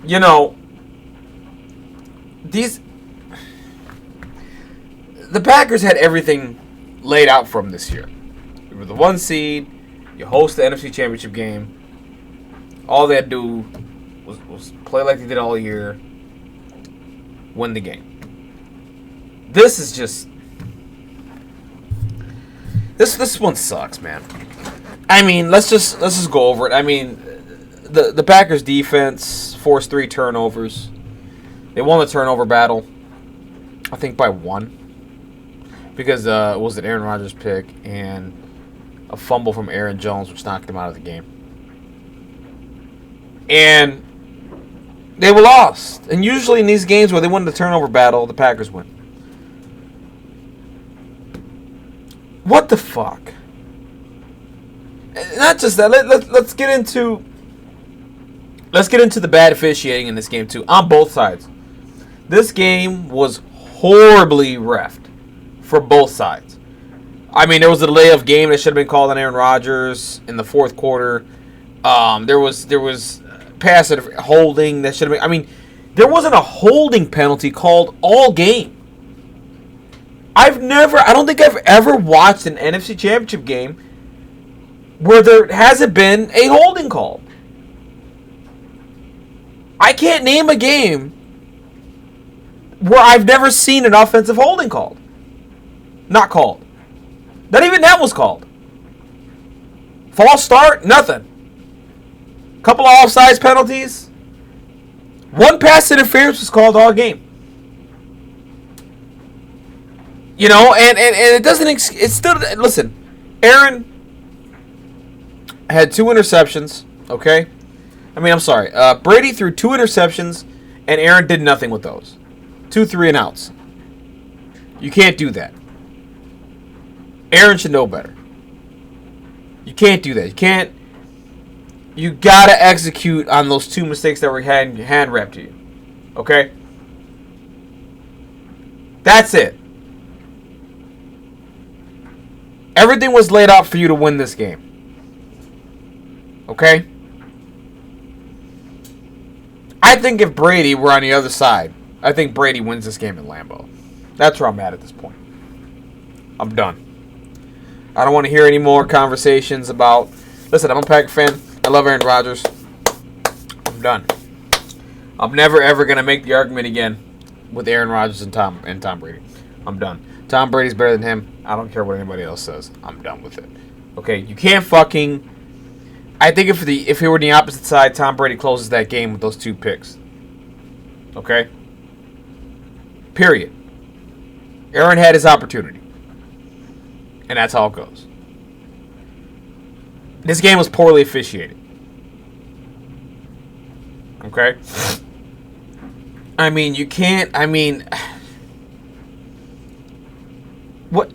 you know, these the Packers had everything laid out for them this year. You were the 1 seed. You host the NFC Championship game. All they had to do was play like they did all year. Win the game. This is just... This one sucks, man. I mean, let's just go over it. I mean, the Packers defense forced 3 turnovers. They won the turnover battle, I think, by 1. Because it was an Aaron Rodgers pick and a fumble from Aaron Jones, which knocked him out of the game. And they were lost. And usually in these games where they win the turnover battle, the Packers win. What the fuck? Not just that. Let's get into the bad officiating in this game too, on both sides. This game was horribly reffed for both sides. I mean, there was a delay of game that should have been called on Aaron Rodgers in the fourth quarter. There was passive holding that should have been. I mean, there wasn't a holding penalty called all game. I don't think I've ever watched an NFC Championship game where there hasn't been a holding call. I can't name a game where I've never seen an offensive holding called. Not called. Not even that was called. False start, nothing. Couple of offsides penalties. 1 pass interference was called all game. You know, and it doesn't... It's still... Listen, Aaron had 2 interceptions, okay? I mean, I'm sorry. Brady threw 2 interceptions, and Aaron did nothing with those. 2 3-and-outs. You can't do that. Aaron should know better. You can't do that. You can't... You gotta execute on those 2 mistakes that were hand wrapped to you. Okay? That's it. Everything was laid out for you to win this game. Okay? I think if Brady were on the other side, I think Brady wins this game in Lambeau. That's where I'm at this point. I'm done. I don't want to hear any more conversations about... Listen, I'm a Packer fan. I love Aaron Rodgers. I'm done. I'm never, ever going to make the argument again with Aaron Rodgers and Tom Brady. I'm done. Tom Brady's better than him. I don't care what anybody else says. I'm done with it. Okay, you can't fucking... I think if he were on the opposite side, Tom Brady closes that game with those 2 picks. Okay? Period. Aaron had his opportunity. And that's how it goes. This game was poorly officiated. Okay? I mean, you can't... I mean... What?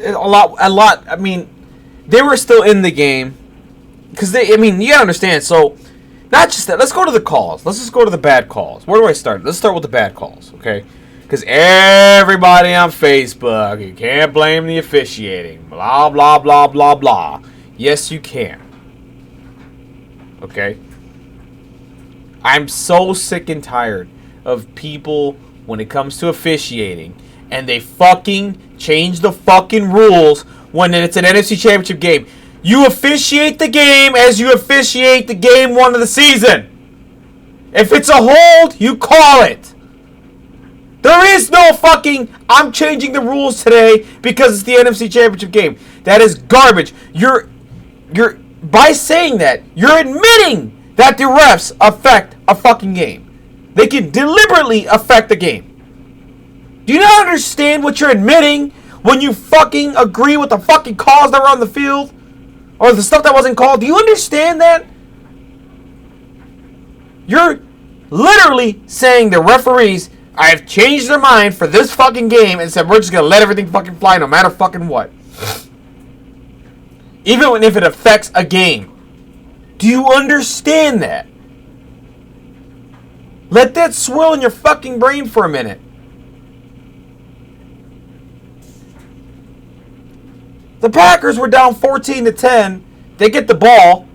A lot. I mean, they were still in the game. Because you gotta understand. So, not just that. Let's go to the calls. Let's just go to the bad calls. Where do I start? Let's start with the bad calls, okay? Because everybody on Facebook, you can't blame the officiating. Blah, blah, blah, blah, blah. Yes, you can. Okay? I'm so sick and tired of people, when it comes to officiating, and they fucking change the fucking rules when it's an NFC Championship game. You officiate the game as you officiate the game 1 of the season. If it's a hold, you call it. There is no fucking, I'm changing the rules today because it's the NFC Championship game. That is garbage. You're by saying that, you're admitting that the refs affect a fucking game. They can deliberately affect the game. Do you not understand what you're admitting when you fucking agree with the fucking calls that were on the field? Or the stuff that wasn't called? Do you understand that? You're literally saying the referees have changed their mind for this fucking game and said we're just going to let everything fucking fly no matter fucking what. Even if it affects a game. Do you understand that? Let that swirl in your fucking brain for a minute. The Packers were down 14-10. They get the ball.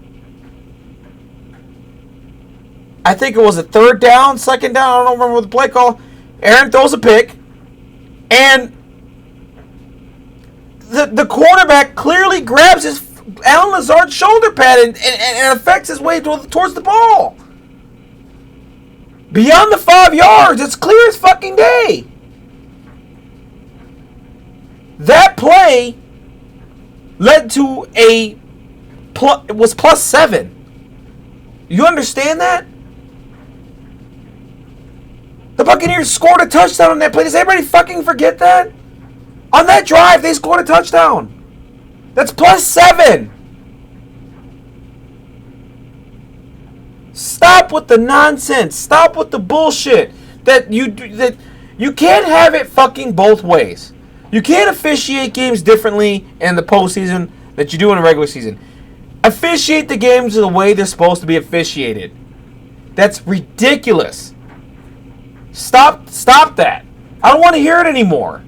I think it was a third down, second down. I don't remember what the play call. Aaron throws a pick, and the quarterback clearly grabs Alan Lazard's shoulder pad and affects his way towards the ball. Beyond the 5 yards, it's clear as fucking day. That play led to it was +7. You understand that? The Buccaneers scored a touchdown on that play. Does everybody fucking forget that? On that drive, they scored a touchdown. That's +7. Stop with the nonsense. Stop with the bullshit. That you can't have it fucking both ways. You can't officiate games differently in the postseason that you do in the regular season. Officiate the games the way they're supposed to be officiated. That's ridiculous. Stop that. I don't want to hear it anymore.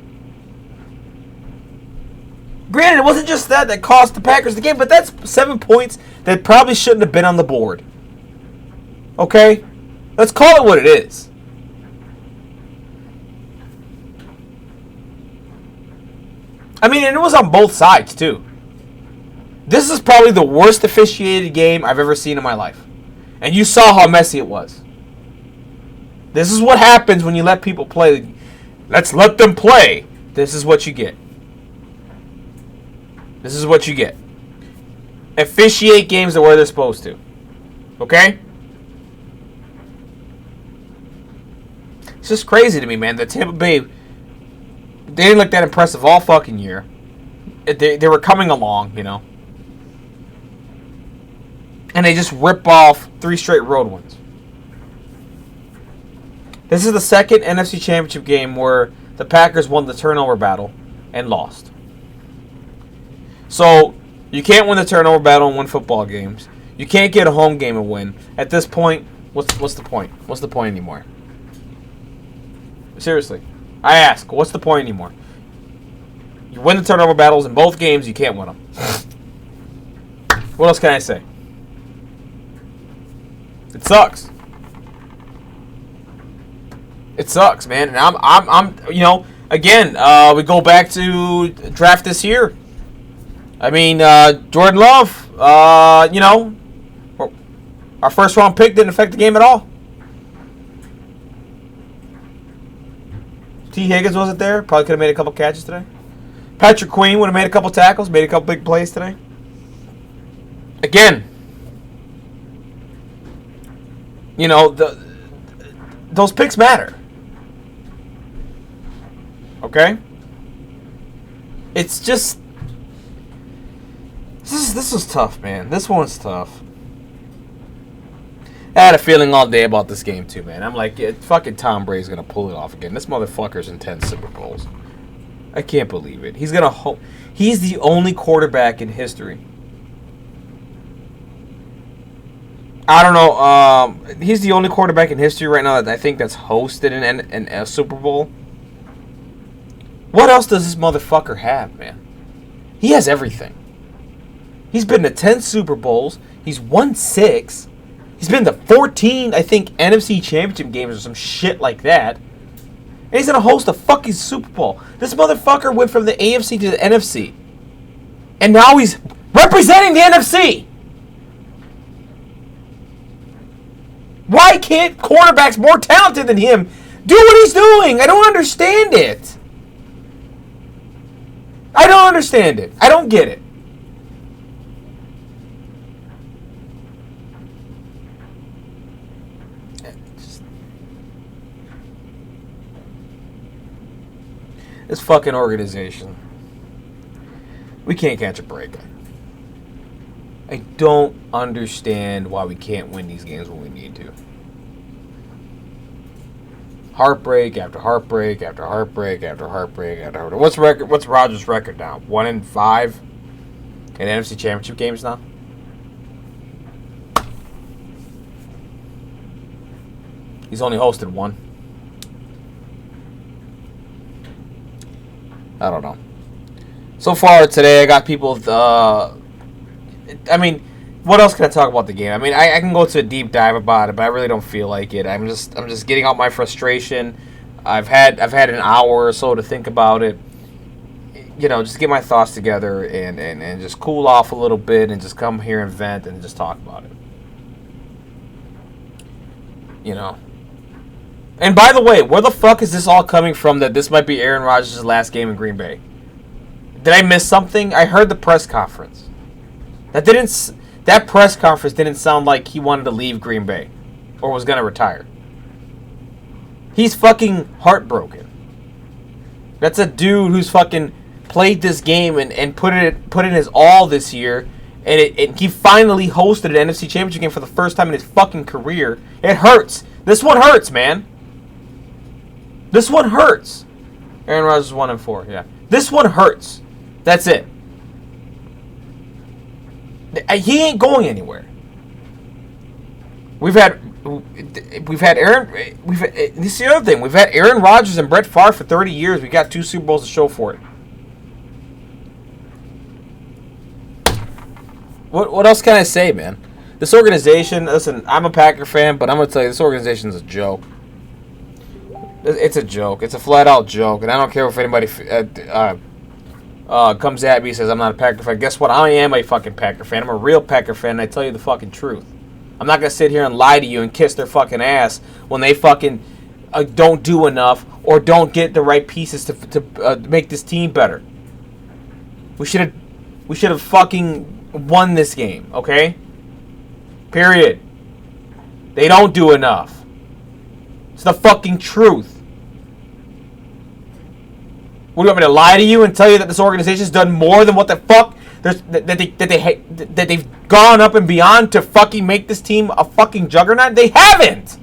Granted, it wasn't just that cost the Packers the game, but that's 7 points that probably shouldn't have been on the board. Okay? Let's call it what it is. I mean, and it was on both sides, too. This is probably the worst officiated game I've ever seen in my life. And you saw how messy it was. This is what happens when you let people play. Let's let them play. This is what you get. This is what you get. Officiate games the way they're supposed to. Okay? It's just crazy to me, man. The Tampa Bay, they didn't look that impressive all fucking year. They were coming along, you know. And they just rip off 3 straight road wins. This is the second NFC Championship game where the Packers won the turnover battle and lost. So, you can't win the turnover battle and win football games. You can't get a home game and win. At this point, what's the point? What's the point anymore? Seriously. I ask, what's the point anymore? You win the turnover battles in both games, you can't win them. What else can I say? It sucks. It sucks, man. And I'm you know, again, we go back to draft this year. I mean, Jordan Love, you know, our first round pick didn't affect the game at all. T. Higgins wasn't there. Probably could have made a couple catches today. Patrick Queen would have made a couple tackles, made a couple big plays today. Again, you know, those picks matter. Okay? It's just... This is tough, man. This one's tough. I had a feeling all day about this game, too, man. I'm like, fucking Tom Brady's going to pull it off again. This motherfucker's in 10 Super Bowls. I can't believe it. He's the only quarterback in history. I don't know. He's the only quarterback in history right now that I think that's hosted a Super Bowl. What else does this motherfucker have, man? He has everything. He's been to 10 Super Bowls. He's won 6. He's been to 14, I think, NFC Championship games or some shit like that. And he's going to host a fucking Super Bowl. This motherfucker went from the AFC to the NFC. And now he's representing the NFC. Why can't quarterbacks more talented than him do what he's doing? I don't understand it. I don't understand it. I don't get it. This fucking organization. We can't catch a break. I don't understand why we can't win these games when we need to. Heartbreak after heartbreak after heartbreak after heartbreak after heartbreak. What's Rodgers' record now? 1-5 in NFC Championship games now? He's only hosted one. I don't know. So far today, I got people. I mean, What else can I talk about the game? I mean, I can go to a deep dive about it, but I really don't feel like it. I'm just getting out my frustration. I've had an hour or so to think about it. You know, just get my thoughts together and just cool off a little bit and just come here and vent and just talk about it. You know. And by the way, where the fuck is this all coming from that this might be Aaron Rodgers' last game in Green Bay? Did I miss something? I heard the press conference. That press conference didn't sound like he wanted to leave Green Bay or was going to retire. He's fucking heartbroken. That's a dude who's fucking played this game and put in his all this year, and he finally hosted an NFC Championship game for the first time in his fucking career. It hurts. This one hurts, man. This one hurts. Aaron Rodgers is 1-4, yeah. This one hurts. That's it. He ain't going anywhere. This is the other thing. We've had Aaron Rodgers and Brett Favre for 30 years. We got 2 Super Bowls to show for it. What else can I say, man? This organization, listen, I'm a Packer fan, but I'm going to tell you, this organization is a joke. It's a joke. It's a flat-out joke, and I don't care if anybody comes at me and says I'm not a Packer fan. Guess what? I am a fucking Packer fan. I'm a real Packer fan, and I tell you the fucking truth. I'm not going to sit here and lie to you and kiss their fucking ass when they fucking don't do enough or don't get the right pieces to make this team better. We should have fucking won this game, okay? Period. They don't do enough. It's the fucking truth. What do you want me to lie to you and tell you that this organization's done more than what the fuck that they've gone up and beyond to fucking make this team a fucking juggernaut? They haven't.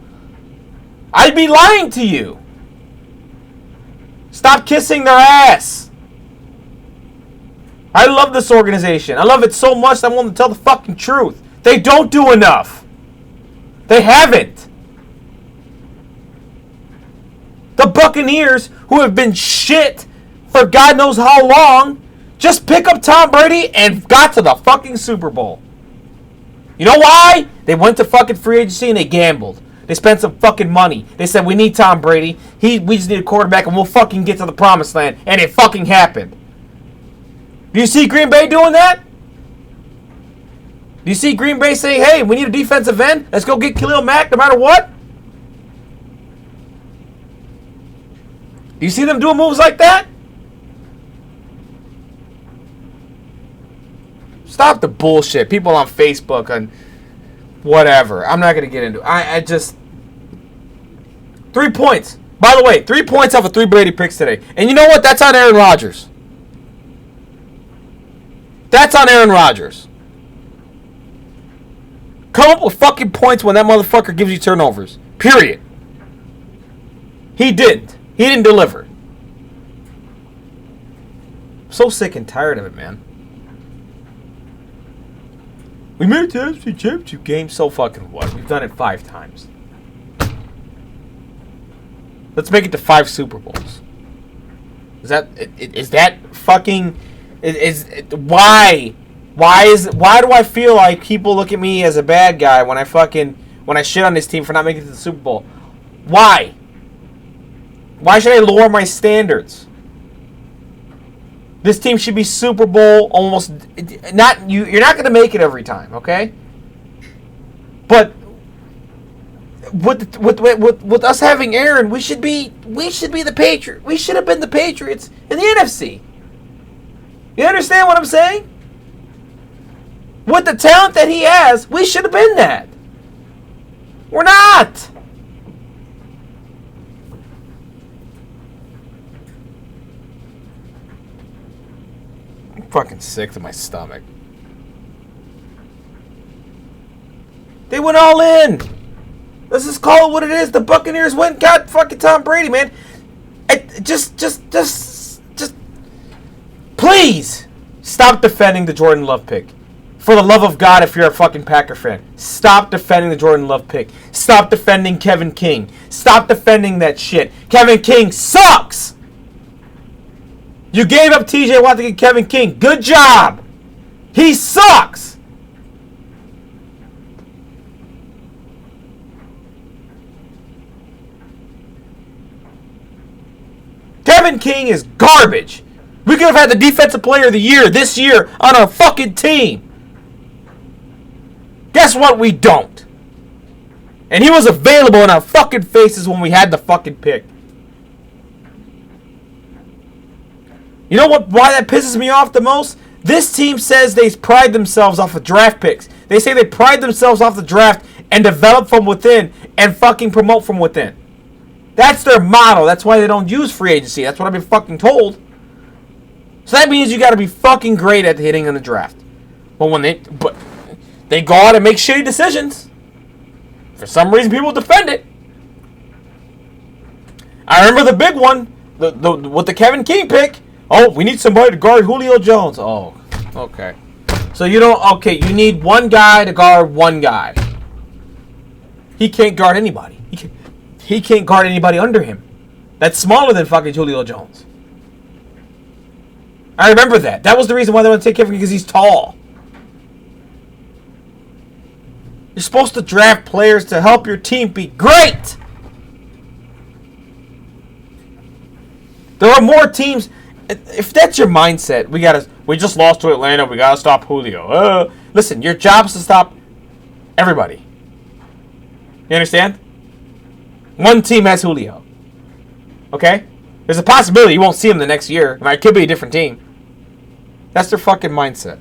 I'd be lying to you. Stop kissing their ass. I love this organization. I love it so much that I'm willing to tell the fucking truth. They don't do enough. They haven't. The Buccaneers, who have been shit for God knows how long, just pick up Tom Brady and got to the fucking Super Bowl. You know why? They went to fucking free agency and they gambled. They spent some fucking money. They said, we need Tom Brady. We just need a quarterback and we'll fucking get to the promised land. And it fucking happened. Do you see Green Bay doing that? Do you see Green Bay saying, hey, we need a defensive end? Let's go get Khalil Mack no matter what? Do you see them doing moves like that? Stop the bullshit. People on Facebook and whatever. I'm not going to get into it. I just... 3 points. By the way, 3 points off of 3 Brady picks today. And you know what? That's on Aaron Rodgers. That's on Aaron Rodgers. Come up with fucking points when that motherfucker gives you turnovers. Period. He didn't. He didn't deliver. I'm so sick and tired of it, man. We made it to the NFC Championship game. So fucking what? We've done it 5 times. Let's make it to 5 Super Bowls. Is that fucking... Why do I feel like people look at me as a bad guy when I shit on this team for not making it to the Super Bowl? Why? Why should I lower my standards? This team should be Super Bowl almost. You're not going to make it every time, okay? But with us having Aaron, we should be the Patriots. We should have been the Patriots in the NFC. You understand what I'm saying? With the talent that he has, we should have been that. We're not. I'm fucking sick to my stomach. They went all in. Let's just call it what it is. The Buccaneers went and got fucking Tom Brady, man. Just please stop defending the Jordan Love pick. For the love of God, if you're a fucking Packer fan, stop defending the Jordan Love pick. Stop defending Kevin King. Stop defending that shit. Kevin King sucks. You gave up TJ Watt to get Kevin King. Good job. He sucks. Kevin King is garbage. We could have had the Defensive Player of the Year this year on our fucking team. Guess what? We don't. And he was available in our fucking faces when we had the fucking pick. You know what? Why that pisses me off the most? This team says they pride themselves off of draft picks. They say they pride themselves off the draft and develop from within and fucking promote from within. That's their motto. That's why they don't use free agency. That's what I've been fucking told. So that means you got to be fucking great at hitting in the draft. But they go out and make shitty decisions. For some reason, people defend it. I remember the big one, with the Kevin King pick. Oh, we need somebody to guard Julio Jones. Oh, okay. So you need one guy to guard one guy. He can't guard anybody. He can't guard anybody under him. That's smaller than fucking Julio Jones. I remember that. That was the reason why they want to take Kevin because he's tall. You're supposed to draft players to help your team be great. There are more teams. If that's your mindset, we just lost to Atlanta. We gotta stop Julio. Listen, your job is to stop everybody. You understand? One team has Julio. Okay? There's a possibility you won't see him the next year. It could be a different team. That's their fucking mindset.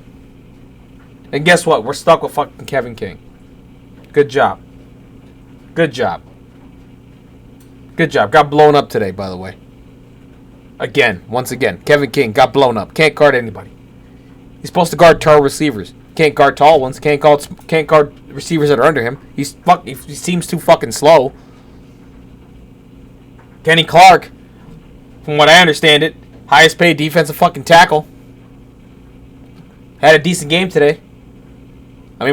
And guess what? We're stuck with fucking Kevin King. Good job. Good job. Good job. Got blown up today, by the way. Once again, Kevin King got blown up. Can't guard anybody. He's supposed to guard tall receivers. Can't guard tall ones. Can't guard receivers that are under him. He seems too fucking slow. Kenny Clark, from what I understand it, highest paid defensive fucking tackle. Had a decent game today. I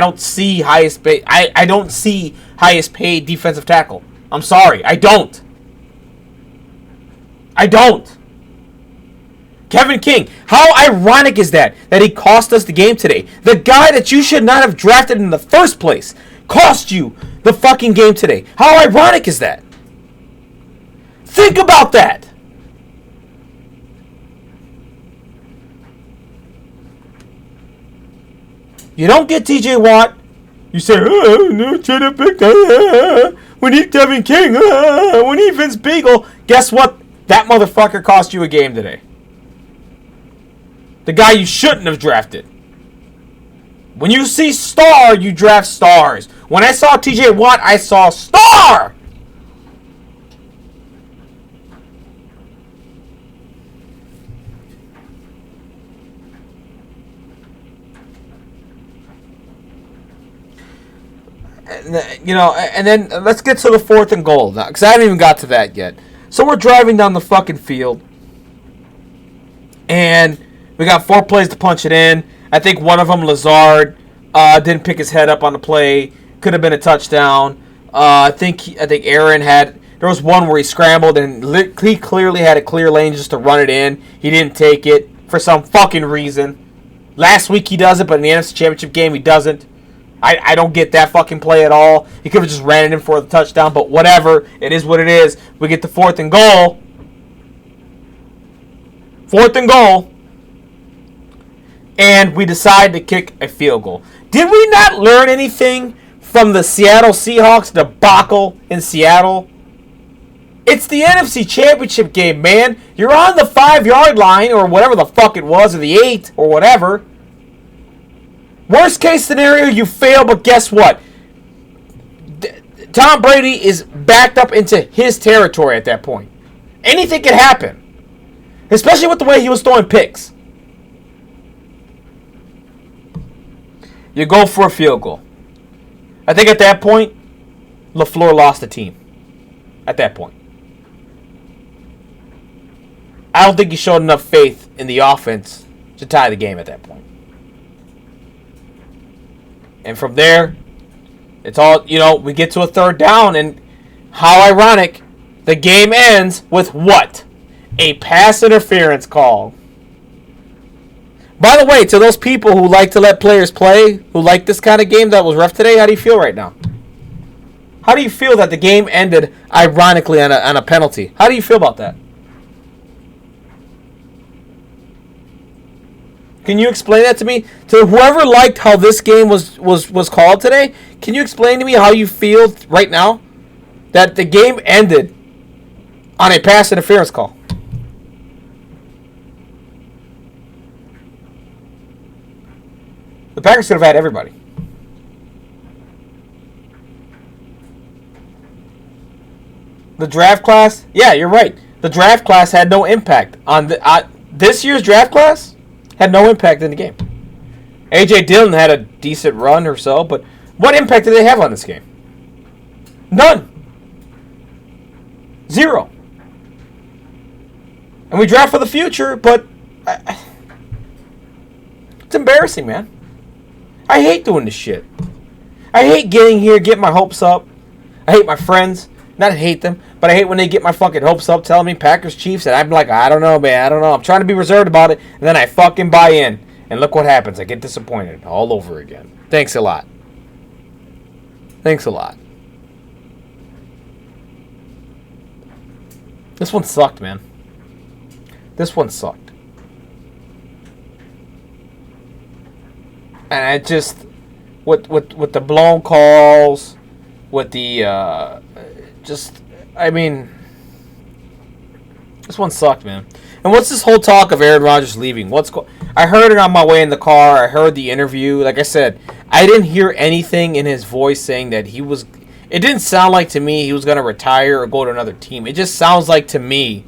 don't see highest paid. I don't see highest paid defensive tackle. I'm sorry, I don't. Kevin King, how ironic is that he cost us the game today? The guy that you should not have drafted in the first place cost you the fucking game today. How ironic is that? Think about that. You don't get TJ Watt. You say, no, should have picked. We need Kevin King. We need Vince Beagle. Guess what? That motherfucker cost you a game today. The guy you shouldn't have drafted. When you see star, you draft stars. When I saw TJ Watt, I saw star. And then let's get to the 4th and goal now, because I haven't even got to that yet. So we're driving down the fucking field, and we got 4 plays to punch it in. I think one of them, Lazard, didn't pick his head up on the play. Could have been a touchdown. I think Aaron had. There was one where he scrambled and he clearly had a clear lane just to run it in. He didn't take it for some fucking reason. Last week he does it, but in the NFC Championship game he doesn't. I don't get that fucking play at all. He could have just ran it in for the touchdown, but whatever. It is what it is. We get the 4th and goal. 4th and goal. And we decide to kick a field goal. Did we not learn anything from the Seattle Seahawks debacle in Seattle? It's the NFC Championship game, man. You're on the 5-yard line or whatever the fuck it was, or the 8 or whatever. Worst case scenario, you fail, but guess what? Tom Brady is backed up into his territory at that point. Anything can happen. Especially with the way he was throwing picks. You go for a field goal. I think at that point, LaFleur lost the team. At that point. I don't think he showed enough faith in the offense to tie the game at that point. And from there, it's all, we get to a 3rd down, and how ironic, the game ends with what? A pass interference call. By the way, to those people who like to let players play, who like this kind of game that was rough today, how do you feel right now? How do you feel that the game ended ironically on a penalty? How do you feel about that? Can you explain that to me? To whoever liked how this game was called today, can you explain to me how you feel right now that the game ended on a pass interference call? The Packers could have had everybody. The draft class? Yeah, you're right. The draft class had no impact on this year's draft class. Had no impact in the game. A.J. Dillon had a decent run or so, but what impact did they have on this game? None. Zero. And we draft for the future, but it's embarrassing, man. I hate doing this shit. I hate getting here, getting my hopes up. I hate my friends. Not hate them, but I hate when they get my fucking hopes up telling me Packers Chiefs, and I'm like, I don't know, man, I don't know. I'm trying to be reserved about it, and then I fucking buy in. And look what happens. I get disappointed all over again. Thanks a lot. Thanks a lot. This one sucked, man. This one sucked. And I just, with the blown calls, with the, this one sucked, man. And what's this whole talk of Aaron Rodgers leaving? I heard it on my way in the car. I heard the interview. Like I said, I didn't hear anything in his voice saying that he was. It didn't sound like to me he was going to retire or go to another team. It just sounds like to me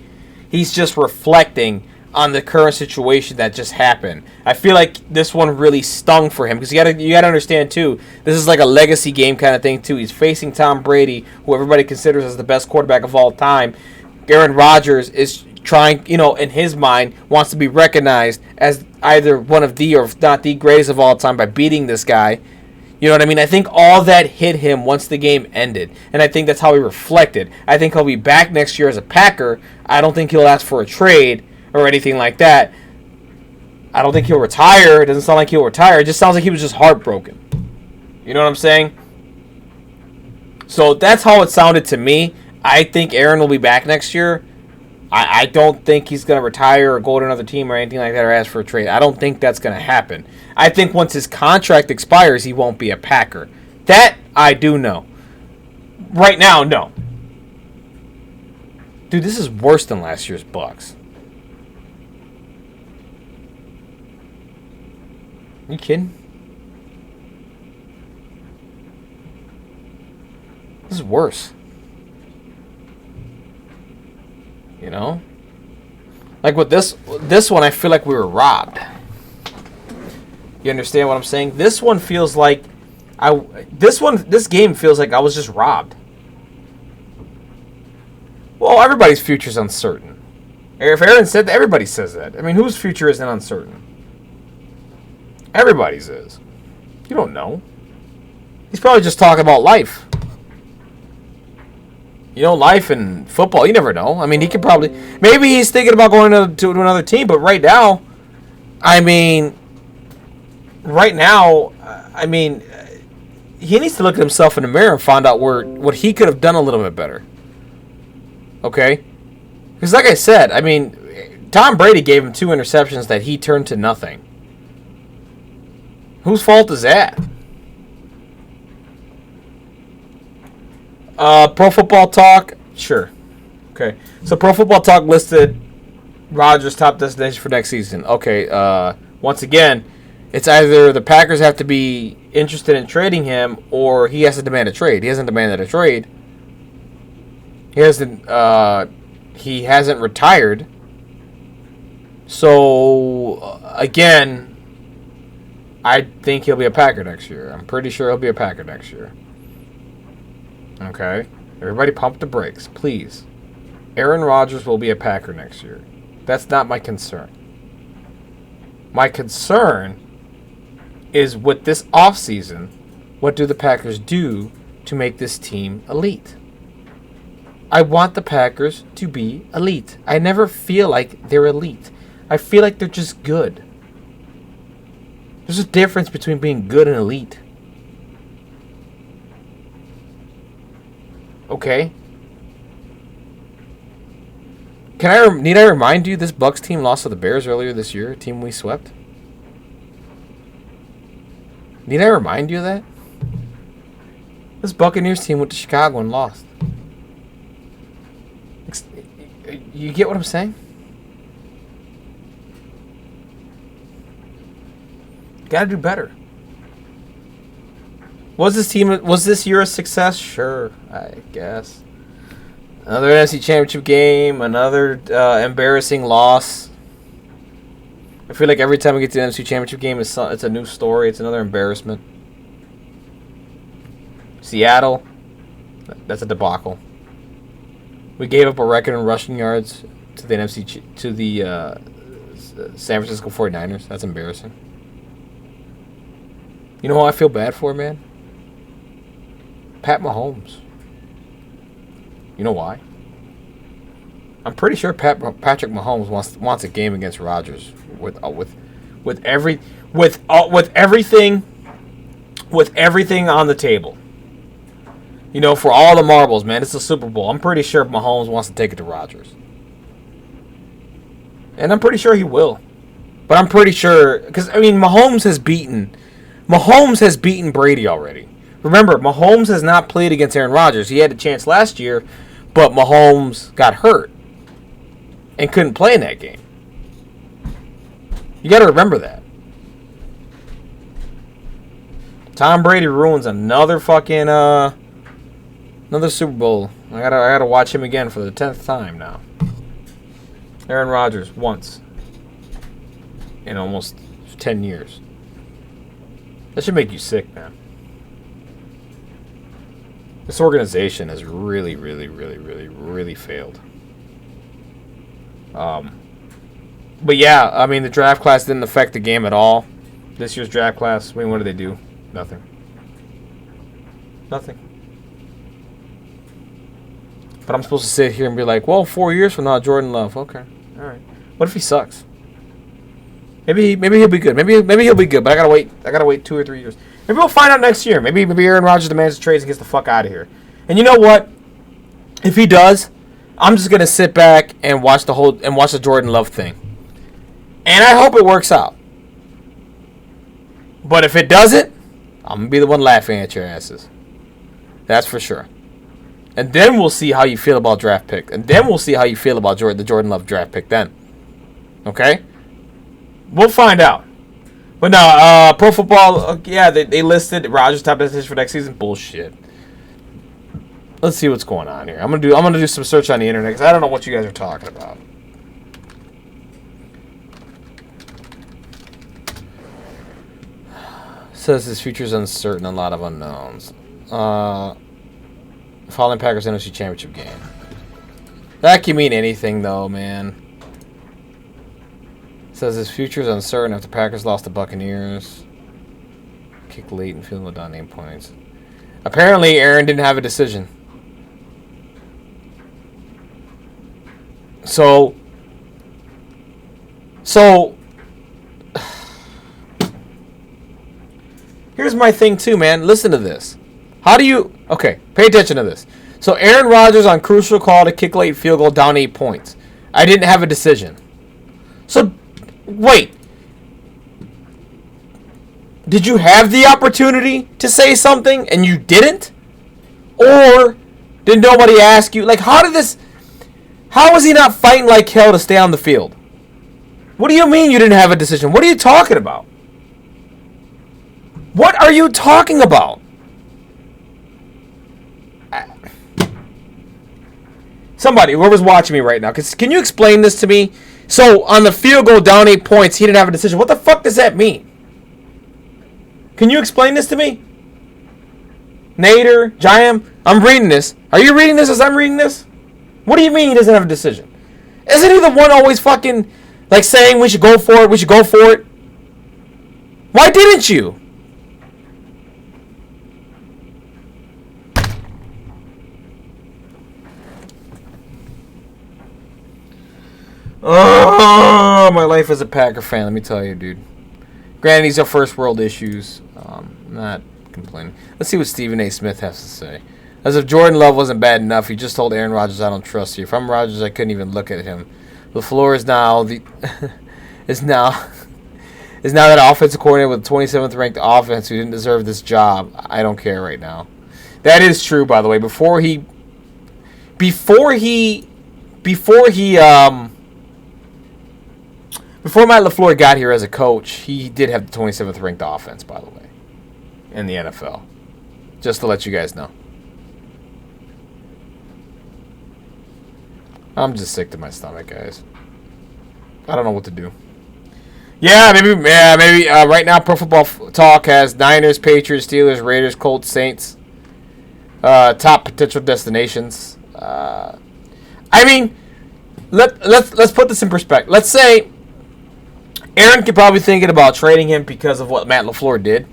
he's just reflecting on the current situation that just happened. I feel like this one really stung for him because you gotta understand too. This is like a legacy game kind of thing too. He's facing Tom Brady, who everybody considers as the best quarterback of all time. Aaron Rodgers is trying, in his mind, wants to be recognized as either one of the or if not the greatest of all time by beating this guy. You know what I mean? I think all that hit him once the game ended, and I think that's how he reflected. I think he'll be back next year as a Packer. I don't think he'll ask for a trade or anything like that. I don't think he'll retire. It doesn't sound like he'll retire. It just sounds like he was just heartbroken. You know what I'm saying? So that's how it sounded to me. I think Aaron will be back next year. I don't think he's going to retire or go to another team or anything like that or ask for a trade. I don't think that's going to happen. I think once his contract expires, he won't be a Packer. That I do know. Right now, no. Dude, this is worse than last year's Bucks. You kidding? This is worse. You know? Like with this one, I feel like we were robbed. You understand what I'm saying? This one feels like this game feels like I was just robbed. Well, everybody's future is uncertain. If Aaron said that, everybody says that. I mean, whose future isn't uncertain? Everybody's is. You don't know. He's probably just talking about life. Life and football, you never know. I mean, he could probably... Maybe he's thinking about going to another team, but right now, he needs to look at himself in the mirror and find out what he could have done a little bit better. Okay? Because like I said, Tom Brady gave him 2 interceptions that he turned to nothing. Whose fault is that? Pro Football Talk, sure. Okay, so Pro Football Talk listed Rodgers' top destination for next season. Okay, once again, it's either the Packers have to be interested in trading him or he has to demand a trade. He hasn't demanded a trade. He hasn't retired. So, again, I think he'll be a Packer next year. I'm pretty sure he'll be a Packer next year. Okay? Everybody pump the brakes, please. Aaron Rodgers will be a Packer next year. That's not my concern. My concern is with this offseason, what do the Packers do to make this team elite? I want the Packers to be elite. I never feel like they're elite. I feel like they're just good. There's a difference between being good and elite. Okay? Need I remind you this Bucks team lost to the Bears earlier this year, a team we swept? Need I remind you of that? This Buccaneers team went to Chicago and lost. You get what I'm saying? Got to do better. Was this year a success? Sure, I guess. Another NFC Championship game, another embarrassing loss. I feel like every time we get to the NFC Championship game, it's a new story. It's another embarrassment. Seattle, that's a debacle. We gave up a record in rushing yards to the San Francisco 49ers. That's embarrassing. You know who I feel bad for, man? Pat Mahomes. You know why? I'm pretty sure Patrick Mahomes wants a game against Rodgers with everything on the table. You know, for all the marbles, man, it's the Super Bowl. I'm pretty sure Mahomes wants to take it to Rodgers. And I'm pretty sure he will. But I'm pretty sure, because, I mean, Mahomes has beaten Brady already. Remember, Mahomes has not played against Aaron Rodgers. He had a chance last year, but Mahomes got hurt and couldn't play in that game. You got to remember that. Tom Brady ruins another fucking another Super Bowl. I gotta watch him again for the 10th time now. Aaron Rodgers once in almost 10 years. That should make you sick, man. This organization has really, really, really, really, really failed. But yeah, I mean, the draft class didn't affect the game at all. This year's draft class, I mean, what did they do? Nothing. But I'm supposed to sit here and be like, well, 4 years from now, Jordan Love. Okay, all right. What if he sucks? Maybe he'll be good. Maybe he'll be good. But I gotta wait 2 or 3 years. Maybe we'll find out next year. Maybe Aaron Rodgers demands the trades and gets the fuck out of here. And you know what? If he does, I'm just gonna sit back and watch the Jordan Love thing. And I hope it works out. But if it doesn't, I'm gonna be the one laughing at your asses. That's for sure. And then we'll see how you feel about draft pick. And then we'll see how you feel about the Jordan Love draft pick then. Okay? We'll find out. But no, Pro Football, they listed Rodgers top destination for next season. Bullshit. Let's see what's going on here. I'm gonna do some search on the internet because I don't know what you guys are talking about. Says his future's uncertain, a lot of unknowns. Fallen Packers NFC Championship game. That can mean anything though, man. Says his future is uncertain after Packers lost to Buccaneers. Kick late and field goal down 8 points. Apparently, Aaron didn't have a decision. So here's my thing too, man. Listen to this. Okay, pay attention to this. So Aaron Rodgers on crucial call to kick late field goal down 8 points. I didn't have a decision. So wait. Did you have the opportunity to say something and you didn't? Or did nobody ask you? Like, how was he not fighting like hell to stay on the field? What do you mean you didn't have a decision? What are you talking about? What are you talking about? Somebody, whoever's watching me right now, can you explain this to me? So, on the field goal down 8 points, he didn't have a decision. What the fuck does that mean? Can you explain this to me? Nader, Jayam, I'm reading this. Are you reading this as I'm reading this? What do you mean he doesn't have a decision? Isn't he the one always fucking, like, saying we should go for it? Why didn't you? Oh, my life as a Packer fan, let me tell you, dude. Granted, these are first world issues. Not complaining. Let's see what Stephen A. Smith has to say. As if Jordan Love wasn't bad enough, he just told Aaron Rodgers, I don't trust you. If I'm Rodgers, I couldn't even look at him. The floor is now is now that offensive coordinator with the 27th ranked offense who didn't deserve this job. I don't care right now. That is true, by the way. Before Matt LaFleur got here as a coach, he did have the 27th ranked offense, by the way, in the NFL. Just to let you guys know. I'm just sick to my stomach, guys. I don't know what to do. Yeah, maybe. Right now, Pro Football Talk has Niners, Patriots, Steelers, Raiders, Colts, Saints. Top potential destinations. I mean, let's put this in perspective. Let's say Aaron could probably thinking about trading him because of what Matt LaFleur did.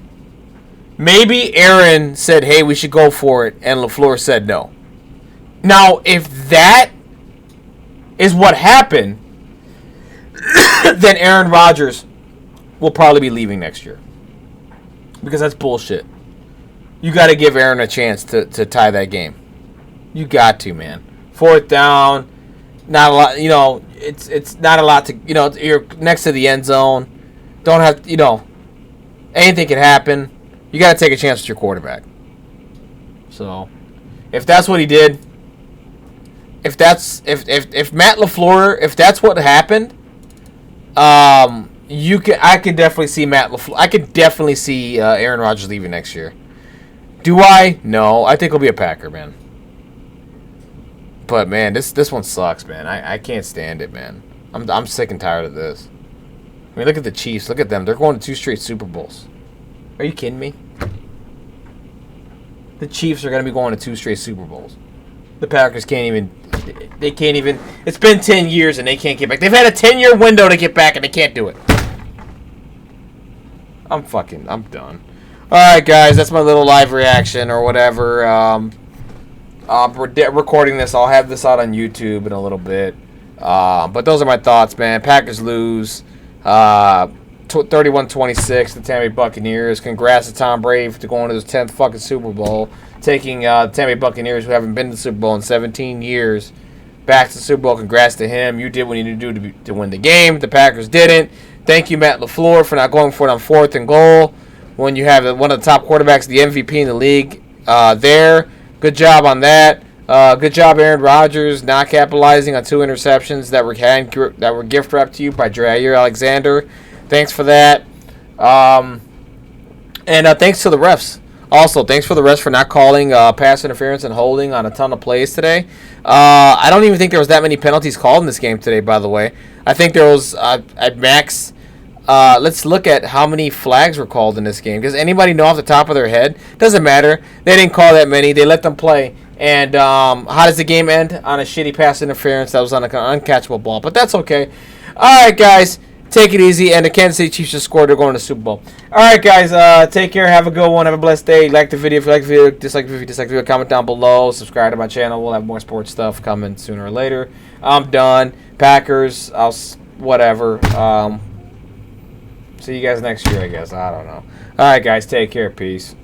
Maybe Aaron said, "Hey, we should go for it," and LaFleur said no. Now, if that is what happened, then Aaron Rodgers will probably be leaving next year. Because that's bullshit. You got to give Aaron a chance to tie that game. You got to, man. 4th down, not a lot, it's not a lot to, you're next to the end zone. Don't have, anything can happen. You got to take a chance with your quarterback. So, if that's what he did, if Matt LaFleur, if that's what happened, I could definitely see Matt LaFleur. I could definitely see Aaron Rodgers leaving next year. Do I? No. I think he'll be a Packer, man. But man, this one sucks, man. I can't stand it, man. I'm sick and tired of this. I mean, look at the Chiefs. Look at them. They're going to 2 straight Super Bowls. Are you kidding me? The Chiefs are going to be going to 2 straight Super Bowls. The Packers can't even. They can't even. It's been 10 years and they can't get back. They've had a 10-year window to get back and they can't do it. I'm done. Alright, guys. That's my little live reaction or whatever. We're recording this. I'll have this out on YouTube in a little bit. But those are my thoughts, man. Packers lose 31-26 the Tampa Bay Buccaneers. Congrats to Tom Brady for going to his 10th fucking Super Bowl. Taking the Tampa Bay Buccaneers, who haven't been to the Super Bowl in 17 years, back to the Super Bowl. Congrats to him. You did what you needed to do to win the game. The Packers didn't. Thank you, Matt LaFleur, for not going for it on 4th and goal when you have one of the top quarterbacks, the MVP in the league there. Good job on that. Good job, Aaron Rodgers, not capitalizing on 2 interceptions that were gift wrapped to you by Jair Alexander. Thanks for that. And thanks to the refs. Also, thanks for the refs for not calling pass interference and holding on a ton of plays today. I don't even think there was that many penalties called in this game today, by the way. I think there was, at max, let's look at how many flags were called in this game. Does anybody know off the top of their head? Doesn't matter. They didn't call that many. They let them play. And how does the game end? On a shitty pass interference that was on an uncatchable ball. But that's okay. All right, guys. Take it easy. And the Kansas City Chiefs just scored. They're going to the Super Bowl. All right, guys. Take care. Have a good one. Have a blessed day. Like the video if you like the video. Dislike the video if you dislike the video. Comment down below. Subscribe to my channel. We'll have more sports stuff coming sooner or later. I'm done. Packers. Whatever. See you guys next year, I guess. I don't know. All right, guys. Take care. Peace.